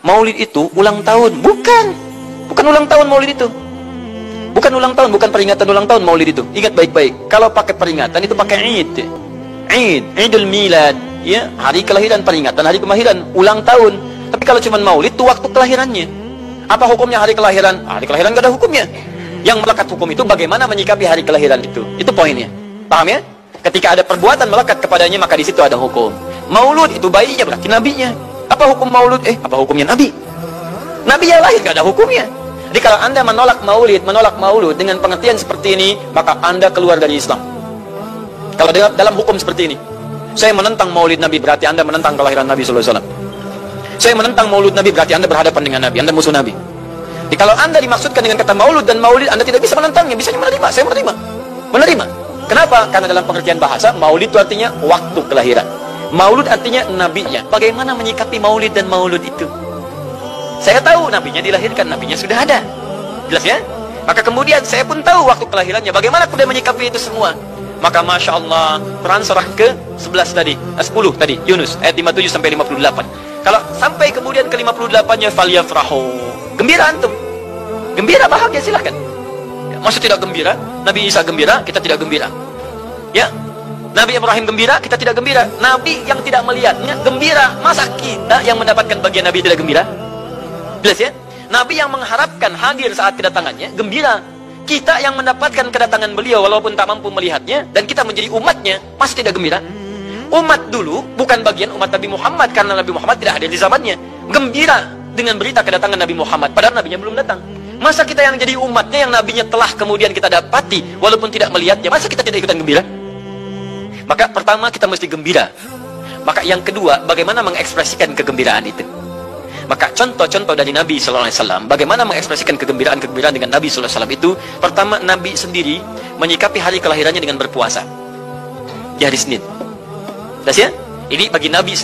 Maulid itu ulang tahun. Bukan. Bukan ulang tahun Maulid itu. Bukan ulang tahun, bukan peringatan ulang tahun Maulid itu. Ingat baik-baik. Kalau pakai peringatan itu pakai Id. Id, Idul Milad, ya, hari kelahiran, peringatan hari kelahiran, ulang tahun. Tapi kalau cuma Maulid itu waktu kelahirannya. Apa hukumnya hari kelahiran? Hari kelahiran gak ada hukumnya. Yang melekat hukum itu bagaimana menyikapi hari kelahiran itu. Itu poinnya. Paham ya? Ketika ada perbuatan melekat kepadanya, maka di situ ada hukum. Maulud itu bayinya berarti nabinya. Apa hukum maulud? Apa hukumnya nabi? Nabi yang lahir gak ada hukumnya. Jadi kalau anda menolak maulud dengan pengertian seperti ini, maka anda keluar dari Islam. Kalau dalam hukum seperti ini, saya menentang maulid Nabi, berarti anda menentang kelahiran Nabi SAW. Saya menentang maulud Nabi, berarti anda berhadapan dengan Nabi, anda musuh Nabi. Jadi kalau anda dimaksudkan dengan kata maulud dan maulid, anda tidak bisa menentangnya, bisanya menerima. Saya menerima. Kenapa? Karena dalam pengertian bahasa, maulid itu artinya waktu kelahiran. Maulud artinya nabinya. Bagaimana menyikapi maulid dan maulud itu? Saya tahu nabinya dilahirkan, nabinya sudah ada. Jelas ya? Maka kemudian saya pun tahu waktu kelahirannya. Bagaimana kemudian menyikapi itu semua? Maka Masya Allah, Quran surah ke-11 tadi, 10 tadi, Yunus, ayat 57 sampai 58. Kalau sampai kemudian ke 58-nya, falyafrahu. Gembira antum. Gembira, bahagia, silahkan. Masa tidak gembira? Nabi Isa gembira, kita tidak gembira. Ya, Nabi Ibrahim gembira, kita tidak gembira. Nabi yang tidak melihatnya gembira. Masa kita yang mendapatkan bagian Nabi tidak gembira? Jelas ya? Nabi yang mengharapkan hadir saat kedatangannya gembira. Kita yang mendapatkan kedatangan beliau walaupun tak mampu melihatnya, dan kita menjadi umatnya, masih tidak gembira? Umat dulu bukan bagian umat Nabi Muhammad, karena Nabi Muhammad tidak hadir di zamannya. Gembira dengan berita kedatangan Nabi Muhammad, padahal nabinya belum datang. Masa kita yang jadi umatnya, yang nabinya telah kemudian kita dapati walaupun tidak melihatnya, masa kita tidak ikutan gembira? Maka pertama kita mesti gembira. Maka yang kedua, bagaimana mengekspresikan kegembiraan itu? Maka contoh-contoh dari Nabi SAW, bagaimana mengekspresikan kegembiraan dengan Nabi SAW itu, pertama Nabi sendiri menyikapi hari kelahirannya dengan berpuasa di hari Senin. Jelas ya? Ini bagi Nabi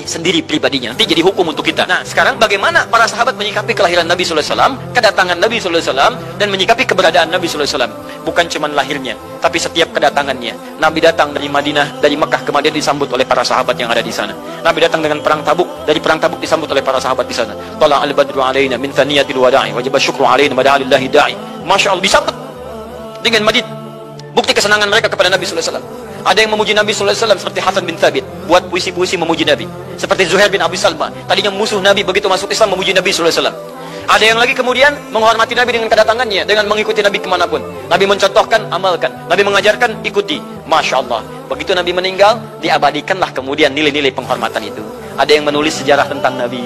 sendiri pribadinya. Nanti jadi hukum untuk kita. Nah, sekarang bagaimana para sahabat menyikapi kelahiran Nabi SAW, kedatangan Nabi SAW, dan menyikapi keberadaan Nabi SAW. Bukan cuma lahirnya, tapi setiap kedatangannya. Nabi datang dari Madinah, dari Mekah, kemudian disambut oleh para sahabat yang ada di sana. Nabi datang dengan perang Tabuk, dari perang Tabuk disambut oleh para sahabat di sana. Tala al-badru alaina min thaniyatil wada'i, wajib syukru alaina mada'alillahi da'i. Masya Allah, disambut dengan madid. Bukti kesenangan mereka kepada Nabi SAW. Ada yang memuji Nabi SAW seperti Hasan bin Thabit, buat puisi-puisi memuji Nabi. Seperti Zuhair bin Abi Salma, tadinya musuh Nabi, begitu masuk Islam memuji Nabi SAW. Ada yang lagi kemudian menghormati Nabi dengan kedatangannya, dengan mengikuti Nabi kemanapun. Nabi mencontohkan, amalkan. Nabi mengajarkan, ikuti. Masya Allah. Begitu Nabi meninggal, diabadikanlah kemudian nilai-nilai penghormatan itu. Ada yang menulis sejarah tentang Nabi.